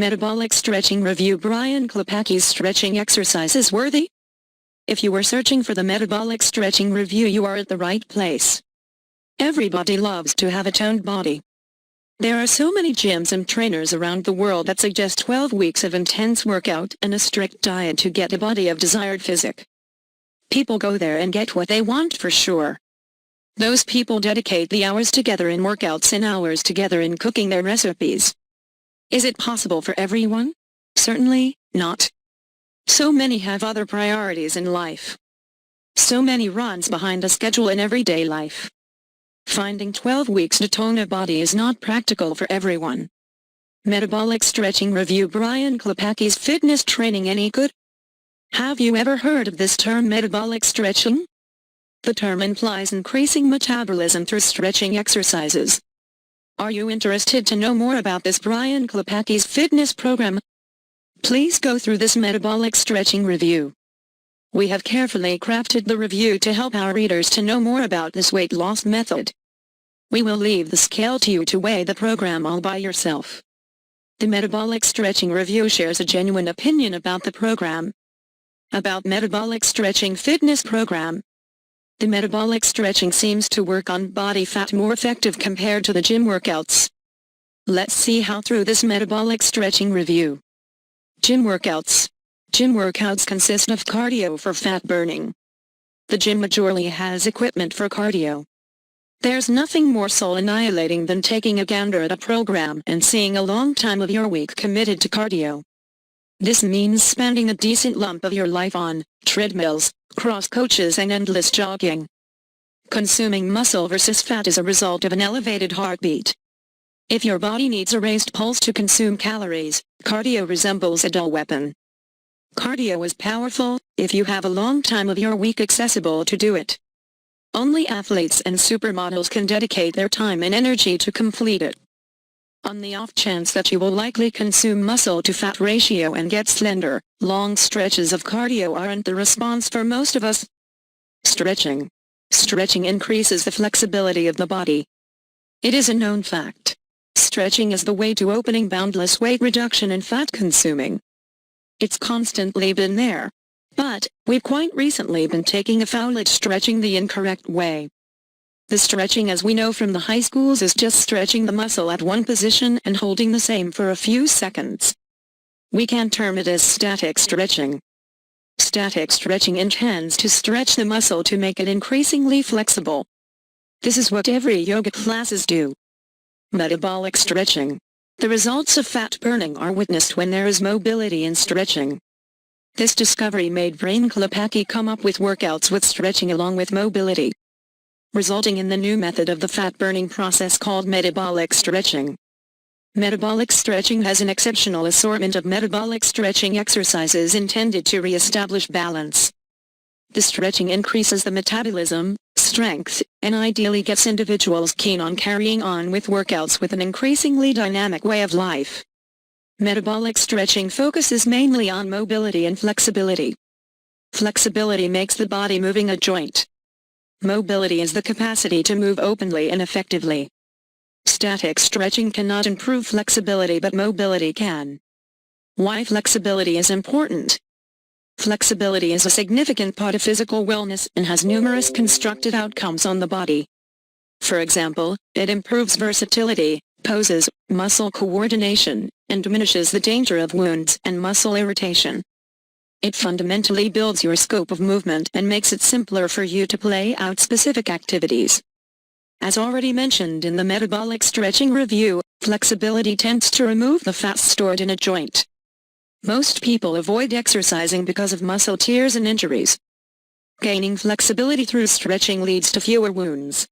Metabolic Stretching Review. Brian Klepacki's stretching exercise is worthy? If you are searching for the Metabolic Stretching Review, you are at the right place. Everybody loves to have a toned body. There are so many gyms and trainers around the world that suggest 12 weeks of intense workout and a strict diet to get a body of desired physique. People go there and get what they want for sure. Those people dedicate the hours together in workouts and hours together in cooking their recipes. Is it possible for everyone? Certainly not. So many have other priorities in life. So many runs behind a schedule in everyday life. Finding 12 weeks to tone a body is not practical for everyone. Metabolic Stretching Review. Brian Klepacki's fitness training any good? Have you ever heard of this term, metabolic stretching? The term implies increasing metabolism through stretching exercises. Are you interested to know more about this Brian Klepacki's fitness program? Please go through this Metabolic Stretching Review. We have carefully crafted the review to help our readers to know more about this weight loss method. We will leave the scale to you to weigh the program all by yourself. The Metabolic Stretching Review shares a genuine opinion about the program. About Metabolic Stretching Fitness Program. The metabolic stretching seems to work on body fat more effective compared to the gym workouts. Let's see how through this Metabolic Stretching Review. Gym workouts. Gym workouts consist of cardio for fat burning. The gym majorly has equipment for cardio. There's nothing more soul-annihilating than taking a gander at a program and seeing a long time of your week committed to cardio. This means spending a decent lump of your life on treadmills, cross coaches and endless jogging. Consuming muscle versus fat is a result of an elevated heartbeat. If your body needs a raised pulse to consume calories, cardio resembles a dull weapon. Cardio is powerful, if you have a long time of your week accessible to do it. Only athletes and supermodels can dedicate their time and energy to complete it. On the off chance that you will likely consume muscle-to-fat ratio and get slender, long stretches of cardio aren't the response for most of us. Stretching. Stretching increases the flexibility of the body. It is a known fact. Stretching is the way to opening boundless weight reduction and fat consuming. It's constantly been there. But, we've quite recently been taking a foul at stretching the incorrect way. The stretching as we know from the high schools is just stretching the muscle at one position and holding the same for a few seconds. We can term it as static stretching. Static stretching intends to stretch the muscle to make it increasingly flexible. This is what every yoga classes do. Metabolic stretching. The results of fat burning are witnessed when there is mobility in stretching. This discovery made Brian Klepacki come up with workouts with stretching along with mobility, resulting in the new method of the fat-burning process called metabolic stretching. Metabolic stretching has an exceptional assortment of metabolic stretching exercises intended to re-establish balance. The stretching increases the metabolism, strength, and ideally gets individuals keen on carrying on with workouts with an increasingly dynamic way of life. Metabolic stretching focuses mainly on mobility and flexibility. Flexibility makes the body moving a joint. Mobility is the capacity to move openly and effectively. Static stretching cannot improve flexibility, but mobility can. Why flexibility is important? Flexibility is a significant part of physical wellness and has numerous constructive outcomes on the body. For example, it improves versatility, poses, muscle coordination, and diminishes the danger of wounds and muscle irritation. It fundamentally builds your scope of movement and makes it simpler for you to play out specific activities. As already mentioned in the Metabolic Stretching Review, flexibility tends to remove the fat stored in a joint. Most people avoid exercising because of muscle tears and injuries. Gaining flexibility through stretching leads to fewer wounds.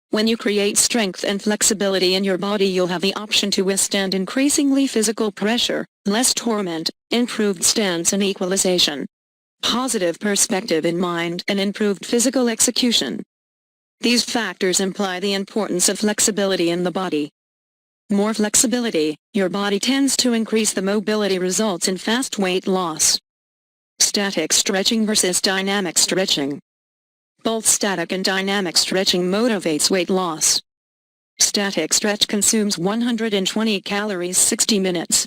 When you create strength and flexibility in your body, you'll have the option to withstand increasingly physical pressure, less torment, improved stance and equalization, positive perspective in mind, and improved physical execution. These factors imply the importance of flexibility in the body. More flexibility, your body tends to increase the mobility, results in fast weight loss. Static stretching versus dynamic stretching. Both static and dynamic stretching motivates weight loss. Static stretch consumes 120 calories 60 minutes.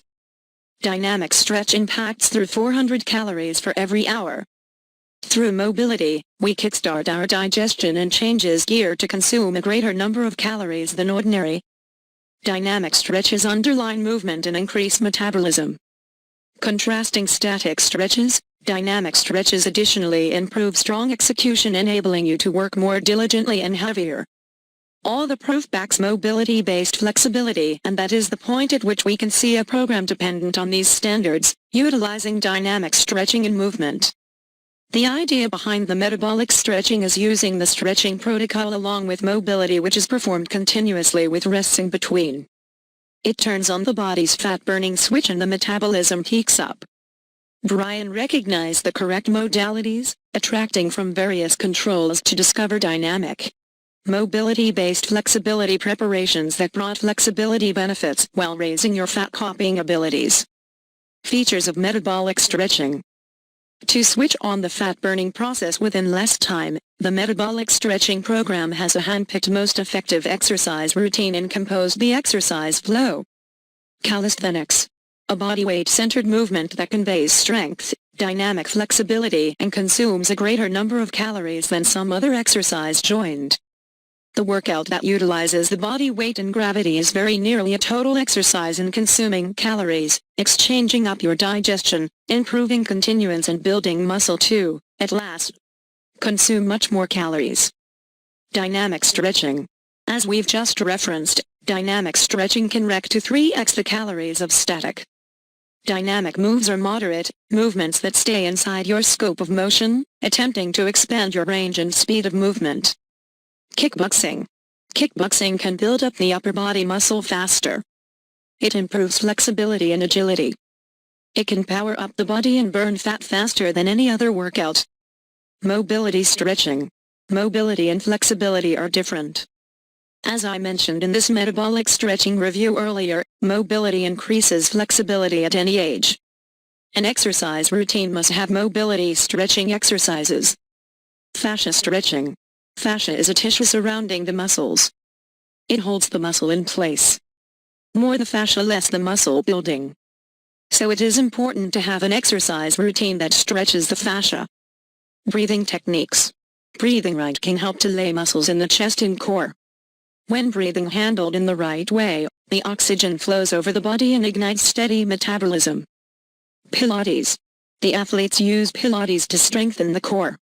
Dynamic stretch impacts through 400 calories for every hour. Through mobility, we kickstart our digestion and changes gear to consume a greater number of calories than ordinary. Dynamic stretches underline movement and increase metabolism. Contrasting static stretches, dynamic stretches additionally improve strong execution, enabling you to work more diligently and heavier. All the proof backs mobility-based flexibility, and that is the point at which we can see a program dependent on these standards, utilizing dynamic stretching and movement. The idea behind the metabolic stretching is using the stretching protocol along with mobility, which is performed continuously with rests in between. It turns on the body's fat-burning switch and the metabolism peaks up. Brian recognized the correct modalities, attracting from various controls to discover dynamic, mobility-based flexibility preparations that brought flexibility benefits while raising your fat copying abilities. Features of metabolic stretching. To switch on the fat-burning process within less time, the metabolic stretching program has a hand-picked most effective exercise routine and composed the exercise flow. Calisthenics. A body-weight-centered movement that conveys strength, dynamic flexibility, and consumes a greater number of calories than some other exercise joined. The workout that utilizes the body weight and gravity is very nearly a total exercise in consuming calories, exchanging up your digestion, improving continuance and building muscle to, at last, consume much more calories. Dynamic stretching. As we've just referenced, dynamic stretching can wreck to 3x the calories of static. Dynamic moves are moderate, movements that stay inside your scope of motion, attempting to expand your range and speed of movement. Kickboxing. Kickboxing can build up the upper body muscle faster. It improves flexibility and agility. It can power up the body and burn fat faster than any other workout. Mobility stretching. Mobility and flexibility are different. As I mentioned in this metabolic stretching review earlier, mobility increases flexibility at any age. An exercise routine must have mobility stretching exercises. Fascia stretching. Fascia is a tissue surrounding the muscles. It holds the muscle in place. More the fascia, less the muscle building. So it is important to have an exercise routine that stretches the fascia. Breathing techniques. Breathing right can help to lay muscles in the chest and core. When breathing handled in the right way, the oxygen flows over the body and ignites steady metabolism. Pilates. The athletes use Pilates to strengthen the core.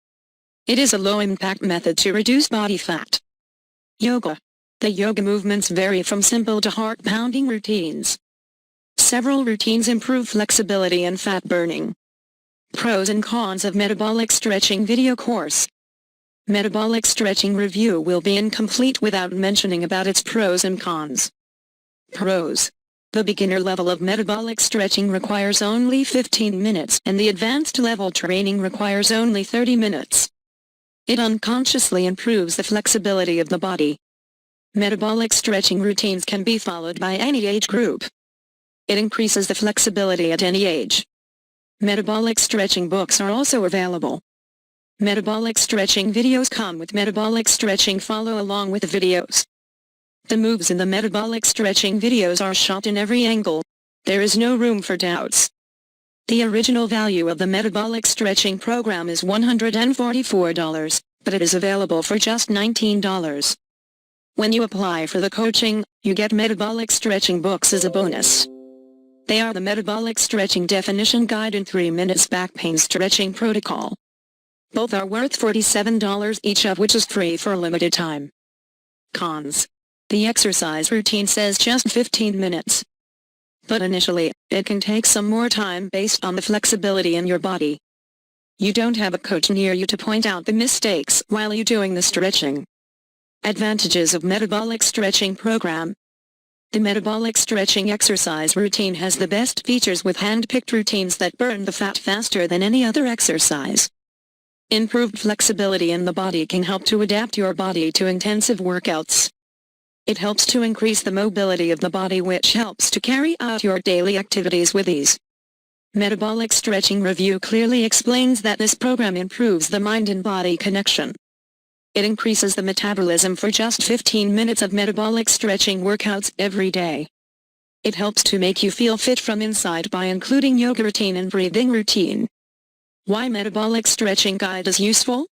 It is a low-impact method to reduce body fat. Yoga. The yoga movements vary from simple to heart-pounding routines. Several routines improve flexibility and fat burning. Pros and cons of metabolic stretching video course. Metabolic stretching review will be incomplete without mentioning about its pros and cons. Pros. The beginner level of metabolic stretching requires only 15 minutes and the advanced level training requires only 30 minutes. It unconsciously improves the flexibility of the body. Metabolic stretching routines can be followed by any age group. It increases the flexibility at any age. Metabolic stretching books are also available. Metabolic stretching videos come with metabolic stretching follow along with the videos. The moves in the metabolic stretching videos are shot in every angle. There is no room for doubts. The original value of the metabolic stretching program is $144, but it is available for just $19. When you apply for the coaching, you get metabolic stretching books as a bonus. They are the Metabolic Stretching Definition Guide and 3 Minutes Back Pain Stretching Protocol. Both are worth $47 each, of which is free for a limited time. Cons. The exercise routine says just 15 minutes. But initially, it can take some more time based on the flexibility in your body. You don't have a coach near you to point out the mistakes while you're doing the stretching. Advantages of metabolic stretching program. The metabolic stretching exercise routine has the best features with hand-picked routines that burn the fat faster than any other exercise. Improved flexibility in the body can help to adapt your body to intensive workouts. It helps to increase the mobility of the body, which helps to carry out your daily activities with ease. Metabolic Stretching Review clearly explains that this program improves the mind and body connection. It increases the metabolism for just 15 minutes of metabolic stretching workouts every day. It helps to make you feel fit from inside by including yoga routine and breathing routine. Why Metabolic Stretching Guide is useful?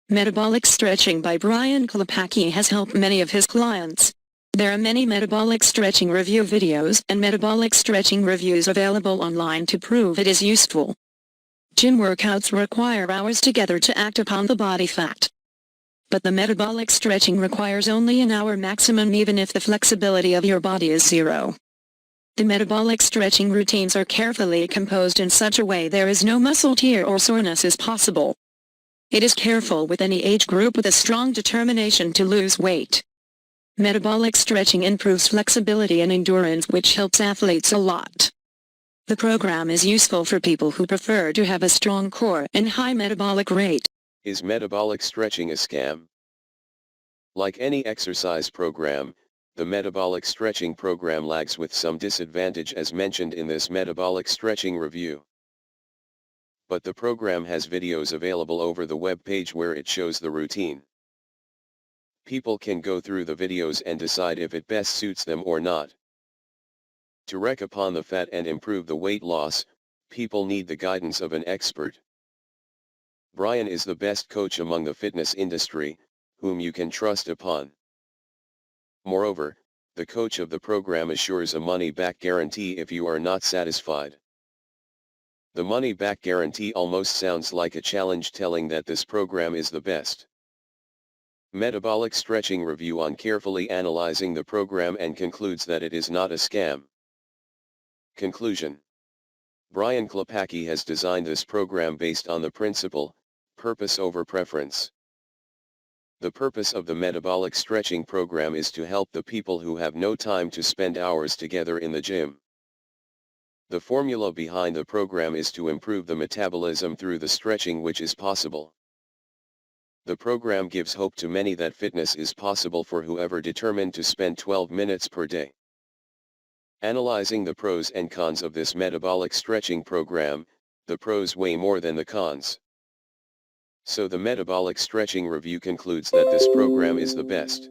Metabolic Stretching by Brian Klepacki has helped many of his clients. There are many metabolic stretching review videos and metabolic stretching reviews available online to prove it is useful. Gym workouts require hours together to act upon the body fat. But the metabolic stretching requires only an hour maximum even if the flexibility of your body is zero. The metabolic stretching routines are carefully composed in such a way there is no muscle tear or soreness is possible. It is careful with any age group with a strong determination to lose weight. Metabolic stretching improves flexibility and endurance, which helps athletes a lot. The program is useful for people who prefer to have a strong core and high metabolic rate. Is metabolic stretching a scam? Like any exercise program, the metabolic stretching program lags with some disadvantage as mentioned in this metabolic stretching review. But the program has videos available over the web page where it shows the routine. People can go through the videos and decide if it best suits them or not. To wreak upon the fat and improve the weight loss, people need the guidance of an expert. Brian is the best coach among the fitness industry, whom you can trust upon. Moreover, the coach of the program assures a money-back guarantee if you are not satisfied. The money-back guarantee almost sounds like a challenge telling that this program is the best. Metabolic Stretching Review on carefully analyzing the program and concludes that it is not a scam. Conclusion. Brian Klepacki has designed this program based on the principle, purpose over preference. The purpose of the metabolic stretching program is to help the people who have no time to spend hours together in the gym. The formula behind the program is to improve the metabolism through the stretching which is possible. The program gives hope to many that fitness is possible for whoever determined to spend 12 minutes per day. Analyzing the pros and cons of this metabolic stretching program, the pros weigh more than the cons. So the metabolic stretching review concludes that this program is the best.